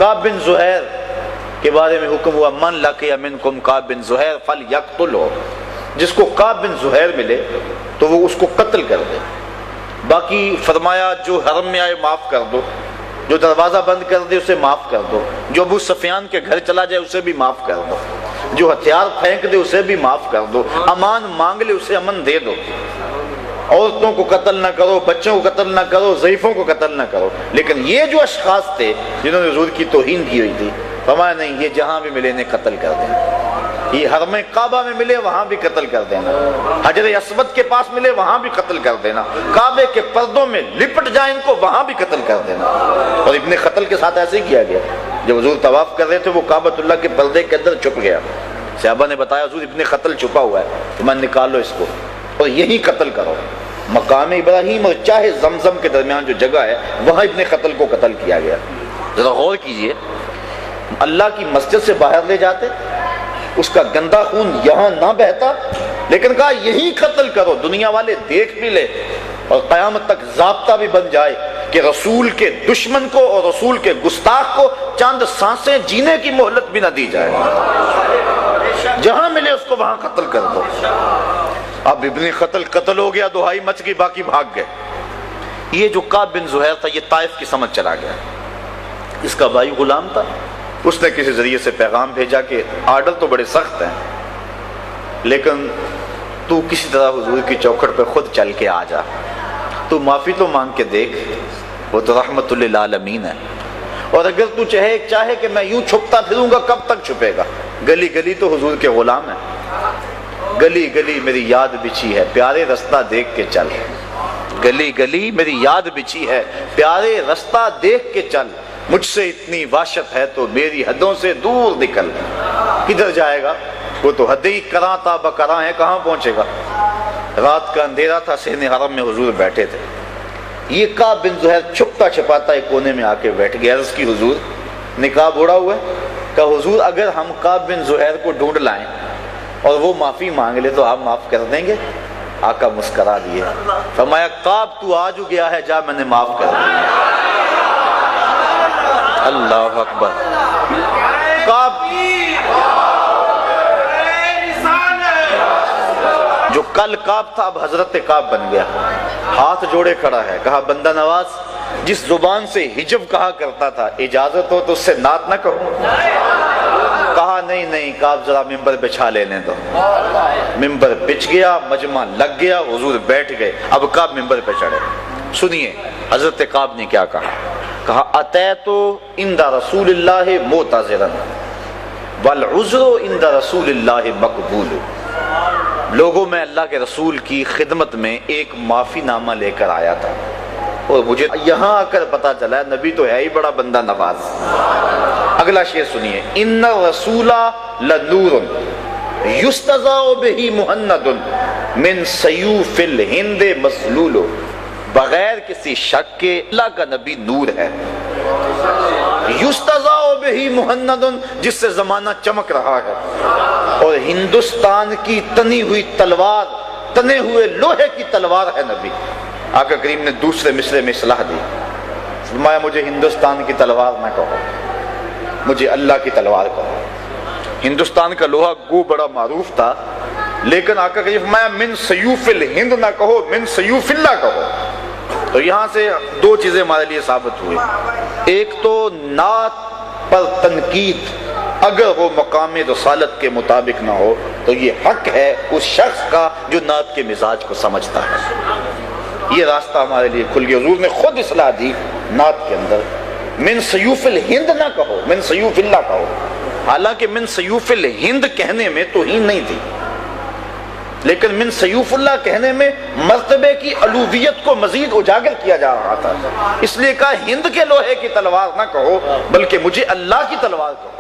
کعب بن زہیر کے بارے میں حکم ہوا من لقی منکم کعب بن زہیر فلیقتلہ، جس کو کعب بن زہیر ملے تو وہ اس کو قتل کر دے۔ باقی فرمایا جو حرم میں آئے معاف کر دو، جو دروازہ بند کر دے اسے معاف کر دو، جو ابو سفیان کے گھر چلا جائے اسے بھی معاف کر دو، جو ہتھیار پھینک دے اسے بھی معاف کر دو، امان مانگ لے اسے امن دے دو، عورتوں کو قتل نہ کرو، بچوں کو قتل نہ کرو، ضعیفوں کو قتل نہ کرو۔ لیکن یہ جو اشخاص تھے جنہوں نے حضور کی توہین کی ہوئی تھی، فرمایا نہیں، یہ جہاں بھی ملے انہیں قتل کر دینا، یہ حرم کعبہ میں ملے وہاں بھی قتل کر دینا، حجر اسود کے پاس ملے وہاں بھی قتل کر دینا، کعبے کے پردوں میں لپٹ جائیں ان کو وہاں بھی قتل کر دینا۔ اور ابن قتل کے ساتھ ایسے ہی کیا گیا، جب حضور طواف کر رہے تھے وہ کعبۃ اللہ کے پردے کے اندر چھپ گیا، صحابہ نے بتایا حضور ابن قتل چھپا ہوا ہے، تمہیں نکالو اس کو اور یہی قتل کرو۔ مقام ابراہیم اور چاہے زمزم کے درمیان جو جگہ ہے وہاں ابن قتل کو قتل کیا گیا۔ ذرا غور کیجئے، اللہ کی مسجد سے باہر لے جاتے، اس کا گندا خون یہاں نہ بہتا، لیکن کہا یہی قتل کرو، دنیا والے دیکھ بھی لے اور قیامت تک ضابطہ بھی بن جائے کہ رسول کے دشمن کو اور رسول کے گستاخ کو چند سانسیں جینے کی مہلت بھی نہ دی جائے، جہاں ملے اس کو وہاں قتل کر دو۔ اب ابن قتل قتل ہو گیا، دہائی مچ گئی، باقی بھاگ گئے۔ یہ جو کعب بن زہیر تھا یہ طائف کی سمجھ چلا گیا، اس کا بھائی غلام تھا، اس نے کسی ذریعے سے پیغام بھیجا کہ آرڈر تو بڑے سخت ہیں لیکن تو کسی طرح حضور کی چوکھٹ پہ خود چل کے آ جا، تو معافی تو مانگ کے دیکھ، وہ تو رحمت للعالمین ہے، اور اگر تو چاہے کہ میں یوں چھپتا پھروں گا کب تک چھپے گا، گلی گلی تو حضور کے غلام ہیں، گلی گلی میری یاد بچھی ہے پیارے رستہ دیکھ کے چل، گلی گلی میری یاد بچھی ہے پیارے رستہ دیکھ کے چل، مجھ سے اتنی وحشت ہے تو میری حدوں سے دور نکل۔ کدھر جائے گا، وہ تو حد ہی کراں تا بکراں ہے، کہاں پہنچے گا۔ رات کا اندھیرا تھا، صحن حرم میں حضور بیٹھے تھے، یہ کعب بن زہیر چھپتا چھپاتا ایک کونے میں آ کے بیٹھ گیا، عرض کی حضور نقاب اوڑا ہوا ہے، کہا حضور اگر ہم کعب بن زہیر کو ڈھونڈ لائیں اور وہ معافی مانگ لے تو آپ معاف کر دیں گے؟ آقا مسکرا دیے، فرمایا کعب تو آ جو گیا ہے، جا میں نے معاف کر دیا۔ اللہ اکبر۔ کعب جو کل کعب تھا اب حضرت کعب بن گیا، ہاتھ جوڑے کھڑا ہے، کہا بندہ نواز جس زبان سے حجب کہا کرتا تھا اجازت ہو تو اس سے نعت نہ کہوں؟ کہا نہیں کعب ذرا ممبر بچھا لینے دو۔ ممبر بچھ گیا، مجمع لگ گیا، حضور بیٹھ گئے، اب کعب ممبر پہ چڑھے۔ سنیے حضرت کعب نے کیا کہا، کہا اتیت عند رسول اللہ معتذرا والعذر عند رسول اللہ مقبول۔ لوگوں میں اللہ کے رسول کی خدمت میں ایک معافی نامہ لے کر آیا تھا، اور مجھے یہاں آ کر پتا چلا نبی تو ہے ہی بڑا بندہ نواز۔ اگلا شعر سنیے، ان الرسول لنور یستضاء بہ مہند من سیوف الہند مسلول۔ بغیر کسی شک کے اللہ کا نبی نور ہے، یستضاء بہ مہند جس سے زمانہ چمک رہا ہے، اور ہندوستان کی تنی ہوئی تلوار، تنے ہوئے لوہے کی تلوار ہے نبی۔ آقا کریم نے دوسرے مصرے میں اصلاح دی، فرمایا مجھے ہندوستان کی تلوار نہ کہو، مجھے اللہ کی تلوار کہو۔ ہندوستان کا لوہا گو بڑا معروف تھا، لیکن آقا کریم فرمایا من سیوف الہند نہ کہو، من سیوف اللہ کہو۔ تو یہاں سے دو چیزیں ہمارے لیے ثابت ہوئی، ایک تو نعت پر تنقید اگر وہ مقام رسالت کے مطابق نہ ہو تو یہ حق ہے اس شخص کا جو نعت کے مزاج کو سمجھتا ہے۔ یہ راستہ ہمارے لیے کھل گیا، حضور نے خود اصلاح دی نعت کے اندر، من سیوف الہند نہ کہو، من سیوف اللہ کہو۔ حالانکہ من سیوف الہند کہنے میں توہین نہیں تھی، لیکن من سیوف اللہ کہنے میں مرتبے کی علویت کو مزید اجاگر کیا جا رہا تھا، اس لیے کہا ہند کے لوہے کی تلوار نہ کہو بلکہ مجھے اللہ کی تلوار کہو۔